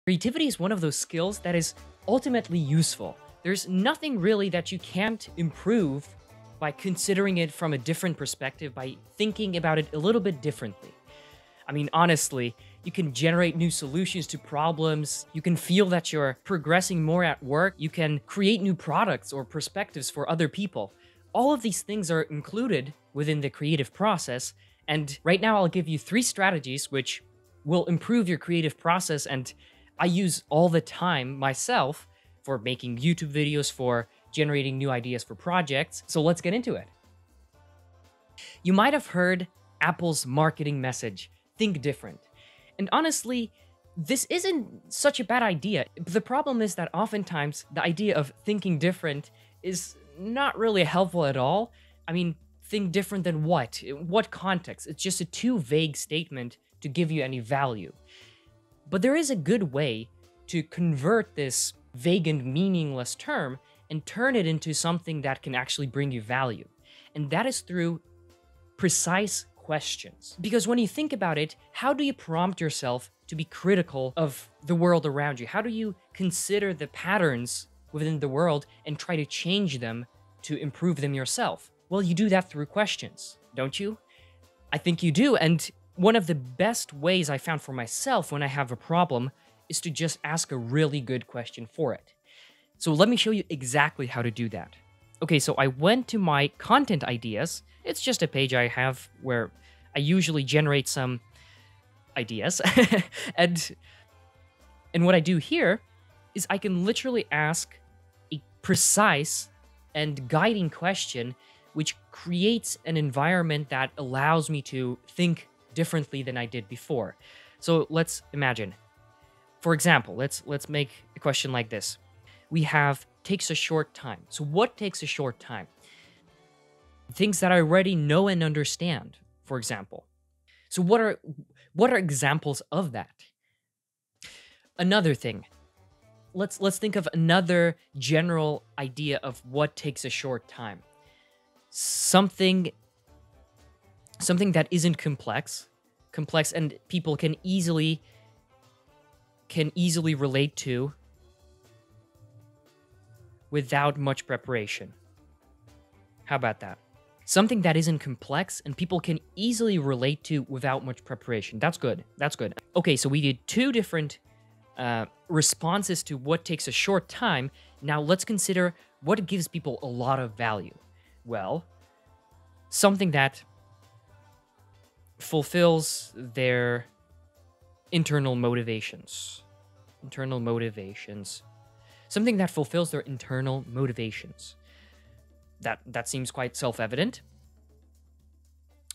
Creativity is one of those skills that is ultimately useful. There's nothing really that you can't improve by considering it from a different perspective, by thinking about it a little bit differently. I mean, honestly, you can generate new solutions to problems, you can feel that you're progressing more at work, you can create new products or perspectives for other people. All of these things are included within the creative process, and right now I'll give you 3 strategies which will improve your creative process, and I use all the time myself for making YouTube videos, for generating new ideas for projects. So let's get into it. You might have heard Apple's marketing message, think different. And honestly, this isn't such a bad idea. The problem is that oftentimes the idea of thinking different is not really helpful at all. I mean, think different than what? In what context? It's just a too vague statement to give you any value. But there is a good way to convert this vague and meaningless term and turn it into something that can actually bring you value. And that is through precise questions. Because when you think about it, how do you prompt yourself to be critical of the world around you? How do you consider the patterns within the world and try to change them to improve them yourself? Well, you do that through questions, don't you? I think you do, and one of the best ways I found for myself when I have a problem is to just ask a really good question for it. So let me show you exactly how to do that. Okay, so I went to my content ideas. It's just a page I have where I usually generate some ideas. and what I do here is I can literally ask a precise and guiding question which creates an environment that allows me to think differently than I did before. So let's imagine. For example, let's make a question like this. We have takes a short time. So what takes a short time? Things that I already know and understand, for example. So what are examples of that? Another thing. Let's think of another general idea of what takes a short time. Something that isn't complex and people can easily relate to without much preparation. How about that? Something that isn't complex and people can easily relate to without much preparation. That's good. That's good. Okay, so we did 2 different responses to what takes a short time. Now let's consider what gives people a lot of value. Well, something that fulfills their internal motivations. Something that fulfills their internal motivations. That seems quite self-evident.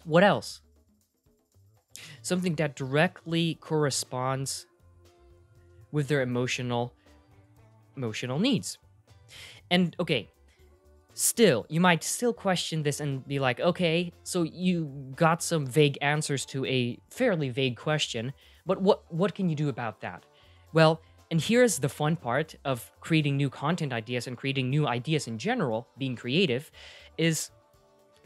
What else? Something that directly corresponds with their emotional needs. And okay, still, you might still question this and be like, okay, so you got some vague answers to a fairly vague question, but what can you do about that? Well, and here's the fun part of creating new content ideas and creating new ideas in general, being creative, is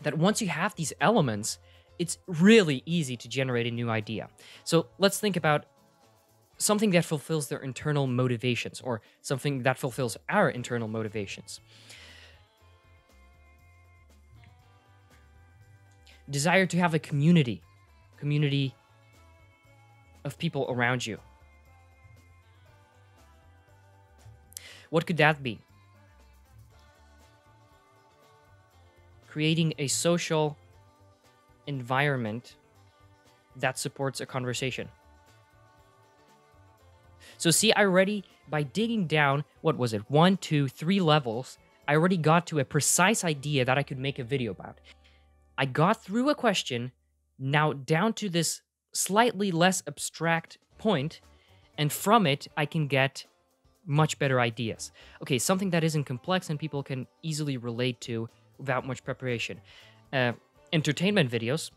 that once you have these elements, it's really easy to generate a new idea. So let's think about something that fulfills their internal motivations, or something that fulfills our internal motivations. Desire to have a community of people around you. What could that be? Creating a social environment that supports a conversation. So see, I already, by digging down, what was it, 1, 2, 3 levels, I already got to a precise idea that I could make a video about. I got through a question, now down to this slightly less abstract point, and from it, I can get much better ideas. Okay, something that isn't complex and people can easily relate to without much preparation. Entertainment videos.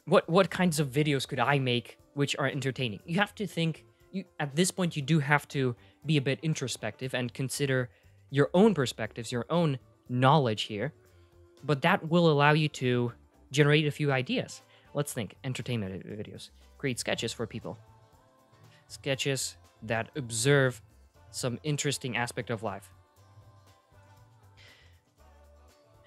What kinds of videos could I make which are entertaining? You have to think, at this point, you do have to be a bit introspective and consider your own perspectives, your own knowledge here, but that will allow you to generate a few ideas. Let's think, entertainment videos. create sketches for people. Sketches that observe some interesting aspect of life.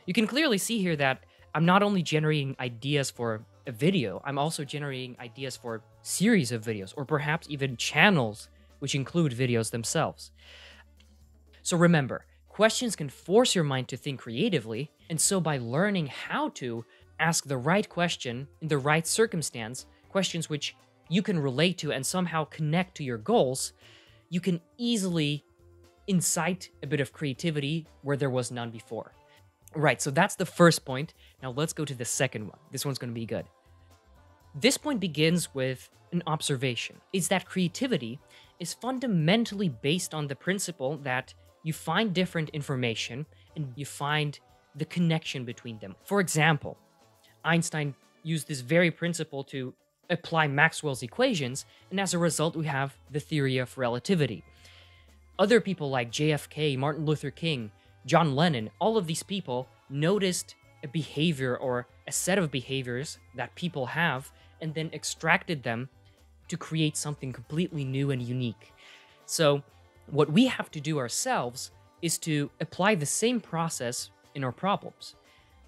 You can clearly see here that I'm not only generating ideas for a video, I'm also generating ideas for series of videos, or perhaps even channels which include videos themselves. So remember, questions can force your mind to think creatively, and so by learning how to ask the right question in the right circumstance, questions which you can relate to and somehow connect to your goals, you can easily incite a bit of creativity where there was none before. Right, so that's the first point. Now let's go to the second one. This one's going to be good. This point begins with an observation. Is that creativity is fundamentally based on the principle that you find different information and you find the connection between them. For example, Einstein used this very principle to apply Maxwell's equations, and as a result, we have the theory of relativity. Other people like JFK, Martin Luther King, John Lennon, all of these people noticed a behavior or a set of behaviors that people have and then extracted them to create something completely new and unique. So what we have to do ourselves is to apply the same process in our problems.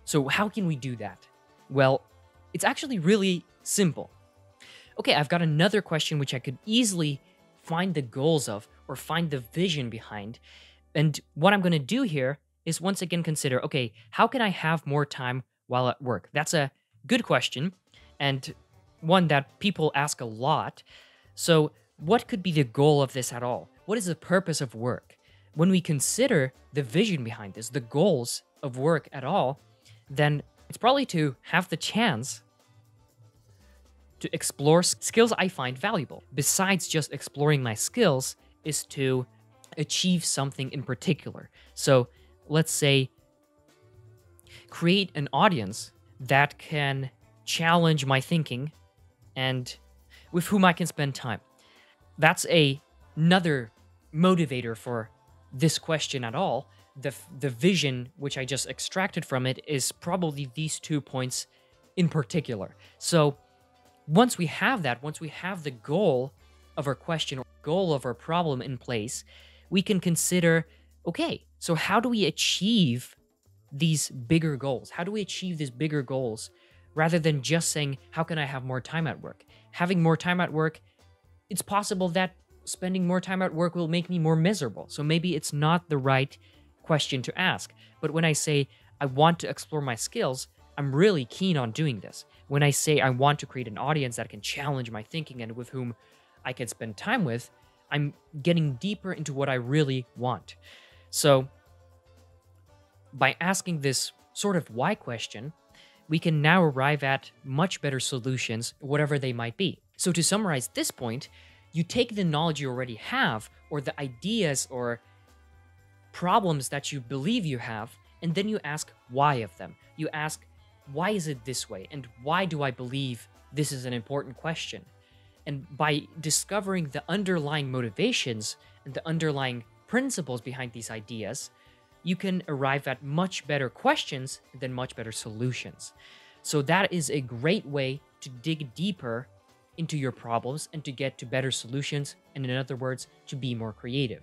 So how can we do that? Well, it's actually really simple. Okay, I've got another question which I could easily find the goals of or find the vision behind. And what I'm going to do here is once again consider, okay, how can I have more time while at work? That's a good question and one that people ask a lot. So what could be the goal of this at all? What is the purpose of work? When we consider the vision behind this, the goals of work at all, then it's probably to have the chance to explore skills I find valuable. Besides just exploring my skills, is to achieve something in particular. So let's say create an audience that can challenge my thinking and with whom I can spend time. That's another motivator for this question at all. The vision which I just extracted from it is probably these 2 points in particular. So once we have that, once we have the goal of our question or goal of our problem in place, we can consider, okay, so how do we achieve these bigger goals? How do we achieve these bigger goals rather than just saying, how can I have more time at work? Having more time at work, it's possible that spending more time at work will make me more miserable. So maybe it's not the right question to ask. But when I say I want to explore my skills, I'm really keen on doing this. When I say I want to create an audience that can challenge my thinking and with whom I can spend time with, I'm getting deeper into what I really want. So by asking this sort of why question, we can now arrive at much better solutions, whatever they might be. So to summarize this point, you take the knowledge you already have, or the ideas or problems that you believe you have, and then you ask why of them. You ask, why is it this way? And why do I believe this is an important question? And by discovering the underlying motivations and the underlying principles behind these ideas, you can arrive at much better questions and then much better solutions. So that is a great way to dig deeper into your problems and to get to better solutions, and in other words, to be more creative.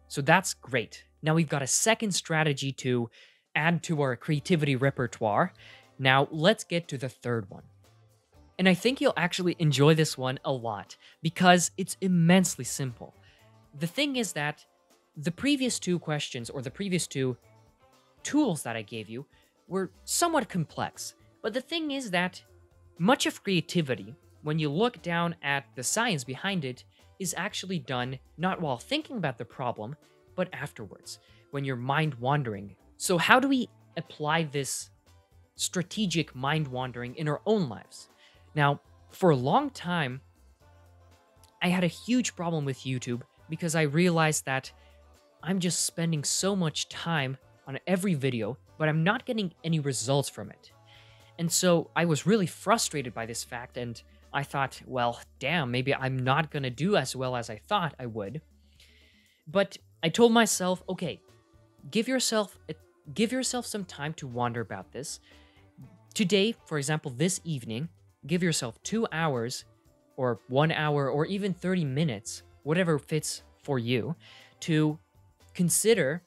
So that's great. Now we've got a second strategy to add to our creativity repertoire. Now let's get to the third one. And I think you'll actually enjoy this one a lot because it's immensely simple. The thing is that the previous 2 questions or the previous 2 tools that I gave you were somewhat complex. But the thing is that much of creativity, when you look down at the science behind it, is actually done not while thinking about the problem, but afterwards, when you're mind wandering. So how do we apply this strategic mind wandering in our own lives? Now, for a long time, I had a huge problem with YouTube because I realized that I'm just spending so much time on every video, but I'm not getting any results from it. And so I was really frustrated by this fact, and I thought, well, damn, maybe I'm not gonna do as well as I thought I would. But I told myself, okay, give yourself some time to wonder about this. Today, for example, this evening, give yourself 2 hours or 1 hour, or even 30 minutes, whatever fits for you, to consider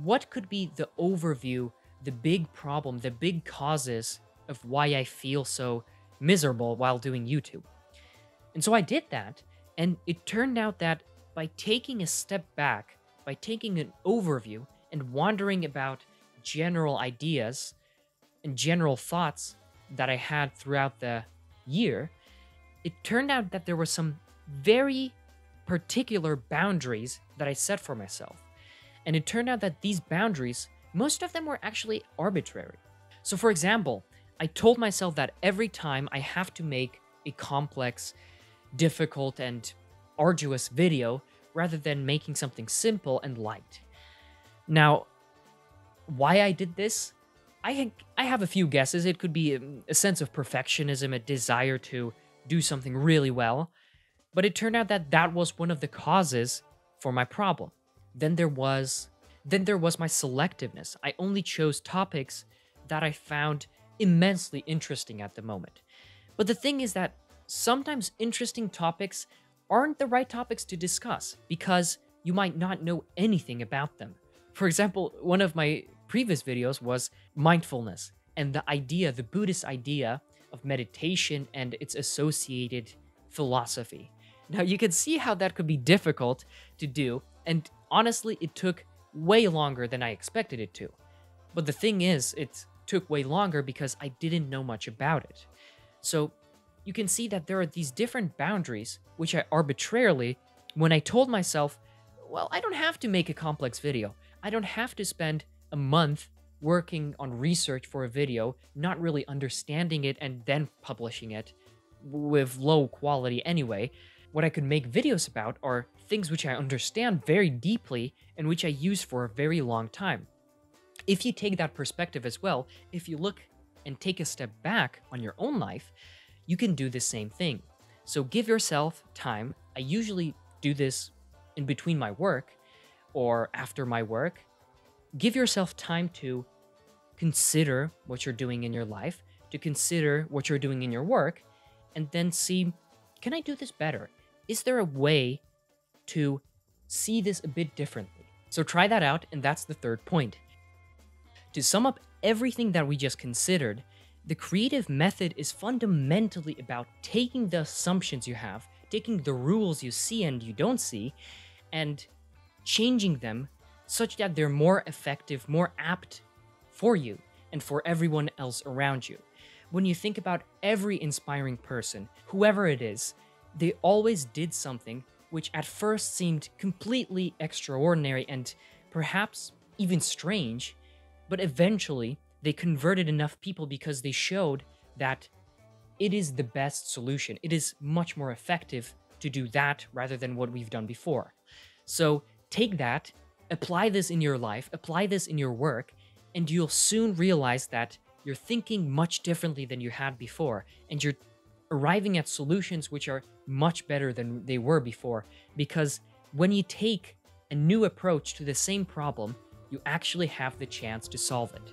what could be the overview, the big problem, the big causes of why I feel so miserable while doing YouTube. And so I did that, and it turned out that by taking a step back, by taking an overview and wondering about general ideas and general thoughts that I had throughout the year, it turned out that there were some very particular boundaries that I set for myself. And it turned out that these boundaries, most of them were actually arbitrary. So for example, I told myself that every time I have to make a complex, difficult, and arduous video rather than making something simple and light. Now, why I did this? I have a few guesses. It could be a sense of perfectionism, a desire to do something really well, but it turned out that that was one of the causes for my problem. Then there was my selectiveness. I only chose topics that I found immensely interesting at the moment. But the thing is that sometimes interesting topics aren't the right topics to discuss because you might not know anything about them. For example, one of my previous videos was mindfulness and the Buddhist idea of meditation and its associated philosophy. Now, you can see how that could be difficult to do, and honestly, it took way longer than I expected it to. But the thing is, it took way longer because I didn't know much about it. So you can see that there are these different boundaries, which I arbitrarily, when I told myself, well, I don't have to make a complex video. I don't have to spend a month working on research for a video, not really understanding it and then publishing it with low quality anyway. What I could make videos about are things which I understand very deeply and which I use for a very long time. If you take that perspective as well, if you look and take a step back on your own life, you can do the same thing. So give yourself time. I usually do this in between my work or after my work. Give yourself time to consider what you're doing in your life, to consider what you're doing in your work, and then see, can I do this better? Is there a way to see this a bit differently? So try that out, and that's the third point. To sum up everything that we just considered, the creative method is fundamentally about taking the assumptions you have, taking the rules you see and you don't see, and changing them such that they're more effective, more apt for you and for everyone else around you. When you think about every inspiring person, whoever it is, they always did something which at first seemed completely extraordinary and perhaps even strange, but eventually they converted enough people because they showed that it is the best solution. It is much more effective to do that rather than what we've done before. So take that, apply this in your life, apply this in your work, and you'll soon realize that you're thinking much differently than you had before, and you're arriving at solutions which are much better than they were before, because when you take a new approach to the same problem, you actually have the chance to solve it.